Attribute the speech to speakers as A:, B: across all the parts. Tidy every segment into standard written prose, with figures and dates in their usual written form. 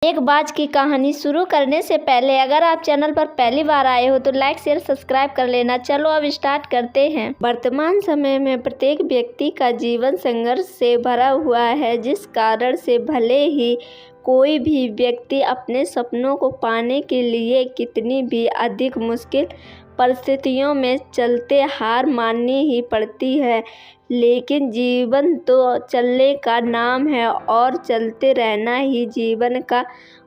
A: एक बाज की कहानी शुरू करने से पहले अगर आप चैनल पर पहली बार आए हो तो लाइक शेयर सब्सक्राइब कर लेना। चलो अब स्टार्ट करते हैं। वर्तमान समय में प्रत्येक व्यक्ति का जीवन संघर्ष से भरा हुआ है, जिस कारण से भले ही कोई भी व्यक्ति अपने सपनों को पाने के लिए कितनी भी अधिक मुश्किल परिस्थितियों में चलते हार माननी ही पड़ती है, लेकिन जीवन तो चलने का नाम है और चलते रहना ही जीवन का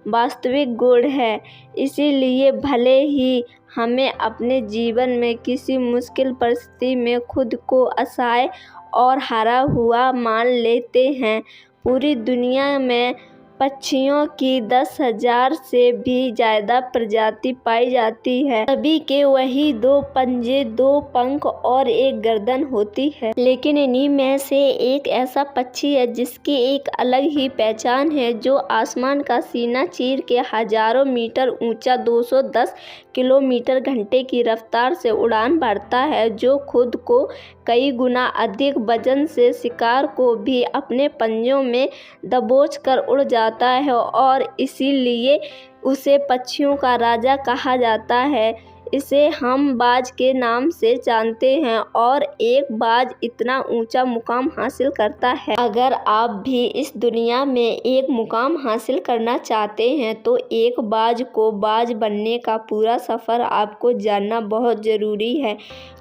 A: वास्तविक गुण है। इसीलिए भले ही हमें अपने जीवन में किसी मुश्किल परिस्थिति में खुद को असहाय और हारा हुआ मान लेते हैं, पूरी दुनिया में पक्षियों की 10,000 से भी ज़्यादा प्रजाति पाई जाती है। सभी के वही 2 पंजे, 2 पंख और एक गर्दन होती है, लेकिन इन्हीं में से एक ऐसा पक्षी है जिसकी एक अलग ही पहचान है, जो आसमान का सीना चीर के हजारों मीटर ऊंचा 210 किलोमीटर घंटे की रफ्तार से उड़ान भरता है, जो खुद को कई गुना अधिक वजन से शिकार को भी अपने पंजों में दबोच कर उड़ जाता है और इसीलिए उसे पक्षियों का राजा कहा जाता है। इसे हम बाज के नाम से जानते हैं और एक बाज इतना ऊंचा मुकाम हासिल करता है। अगर आप भी इस दुनिया में एक मुकाम हासिल करना चाहते हैं तो एक बाज को बाज बनने का पूरा सफ़र आपको जानना बहुत ज़रूरी है,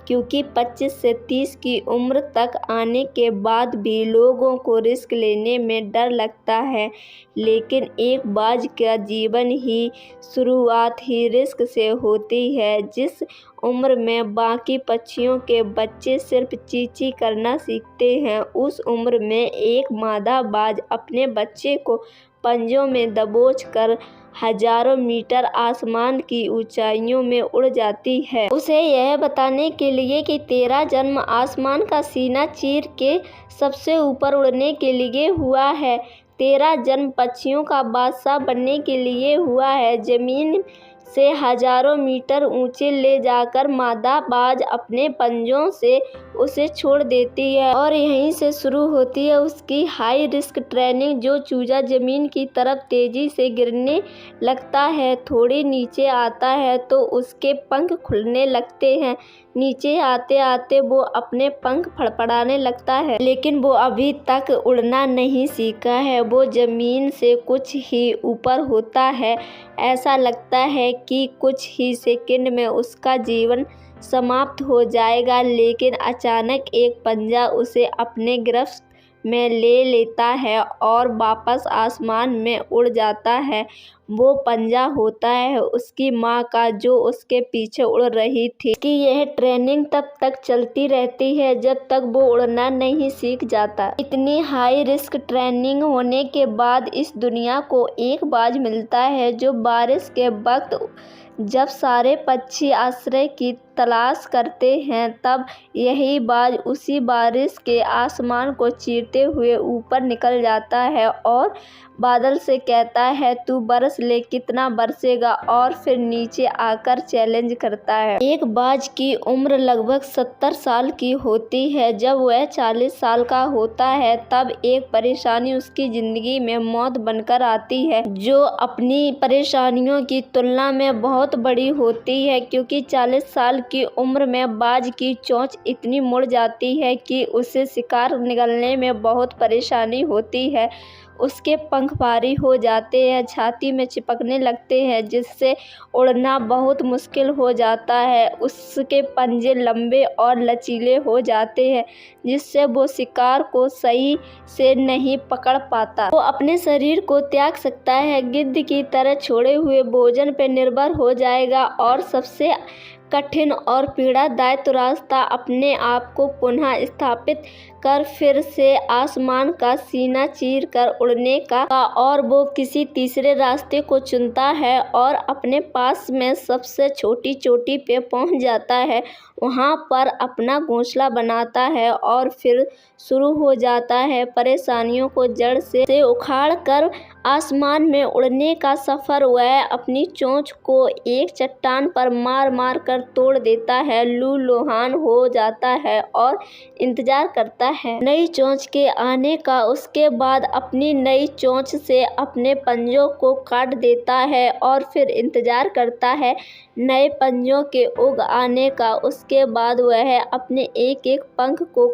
A: क्योंकि 25 से 30 की उम्र तक आने के बाद भी लोगों को रिस्क लेने में डर लगता है, लेकिन एक बाज का जीवन ही शुरुआत ही रिस्क से होती है। जिस उम्र में बाकी पक्षियों के बच्चे सिर्फ चींची करना सीखते हैं, उस उम्र में एक मादा बाज अपने बच्चे को पंजों में दबोच कर हजारों मीटर आसमान की ऊंचाइयों में उड़ जाती है, उसे यह बताने के लिए कि तेरा जन्म आसमान का सीना चीर के सबसे ऊपर उड़ने के लिए हुआ है। तेरा जन्म पक्षियों का बादशाह बनने के लिए हुआ है। जमीन से हजारों मीटर ऊंचे ले जाकर मादा बाज अपने पंजों से उसे छोड़ देती है और यहीं से शुरू होती है उसकी हाई रिस्क ट्रेनिंग। जो चूजा जमीन की तरफ तेजी से गिरने लगता है, थोड़ी नीचे आता है तो उसके पंख खुलने लगते हैं। नीचे आते आते वो अपने पंख फड़फड़ाने लगता है, लेकिन वो अभी तक उड़ना नहीं सीखा है। वो जमीन से कुछ ही ऊपर होता है। ऐसा लगता है कि कुछ ही सेकंड में उसका जीवन समाप्त हो जाएगा, लेकिन अचानक एक पंजा उसे अपने गिरफ्त में ले लेता है और वापस आसमान में उड़ जाता है। वो पंजा होता है उसकी माँ का, जो उसके पीछे उड़ रही थी। कि यह ट्रेनिंग तब तक चलती रहती है जब तक वो उड़ना नहीं सीख जाता। इतनी हाई रिस्क ट्रेनिंग होने के बाद इस दुनिया को एक बाज मिलता है, जो बारिश के वक्त जब सारे पक्षी आश्रय की तलाश करते हैं, तब यही बाज उसी बारिश के आसमान को चीरते हुए ऊपर निकल जाता है और बादल से कहता है, तू बरस ले, कितना बरसेगा, और फिर नीचे आकर चैलेंज करता है। एक बाज की उम्र लगभग 70 साल की होती है। जब वह 40 साल का होता है तब एक परेशानी उसकी जिंदगी में मौत बनकर आती है, जो अपनी परेशानियों की तुलना में बहुत बड़ी होती है, क्योंकि 40 साल की उम्र में बाज की चोंच इतनी मुड़ जाती है कि उसे शिकार निगलने में बहुत परेशानी होती है। उसके पंख भारी हो जाते हैं, छाती में चिपकने लगते हैं, जिससे उड़ना बहुत मुश्किल हो जाता है। उसके पंजे लंबे और लचीले हो जाते हैं, जिससे वो शिकार को सही से नहीं पकड़ पाता। वो अपने शरीर को त्याग सकता है, गिद्ध की तरह छोड़े हुए भोजन पर निर्भर हो जाएगा और सबसे कठिन और पीड़ादायक रास्ता अपने आप को पुनः स्थापित कर फिर से आसमान का सीना चीर कर उड़ने का, और वो किसी तीसरे रास्ते को चुनता है और अपने पास में सबसे छोटी चोटी पे पहुंच जाता है। वहाँ पर अपना घोंसला बनाता है और फिर शुरू हो जाता है परेशानियों को जड़ से उखाड़ कर आसमान में उड़ने का सफ़र। वह अपनी चोंच को एक चट्टान पर मार मार कर तोड़ देता है, लूलुहान हो जाता है और इंतजार करता है नई चोंच के आने का। उसके बाद अपनी नई चोंच से अपने पंजों को काट देता है और फिर इंतजार करता है नए पंजों के उग आने का। उसके बाद वह अपने एक एक पंख को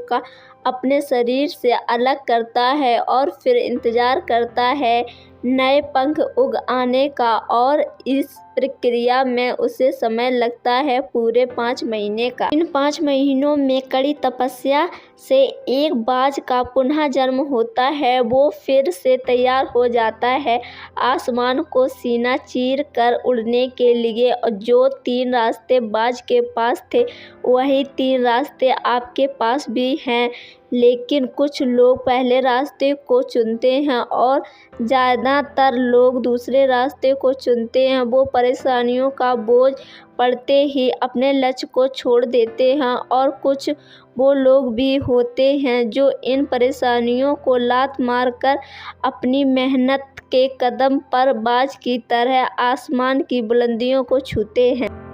A: अपने शरीर से अलग करता है और फिर इंतजार करता है नए पंख उग आने का, और इस प्रक्रिया में उसे समय लगता है पूरे 5 महीने का। इन 5 महीनों में कड़ी तपस्या से एक बाज का पुनः जन्म होता है। वो फिर से तैयार हो जाता है आसमान को सीना चीर कर उड़ने के लिए। जो 3 रास्ते बाज के पास थे वही 3 रास्ते आपके पास भी हैं, लेकिन कुछ लोग पहले रास्ते को चुनते हैं और ज़्यादातर लोग दूसरे रास्ते को चुनते हैं। वो परेशानियों का बोझ पड़ते ही अपने लक्ष्य को छोड़ देते हैं, और कुछ वो लोग भी होते हैं जो इन परेशानियों को लात मारकर अपनी मेहनत के कदम पर बाज की तरह आसमान की बुलंदियों को छूते हैं।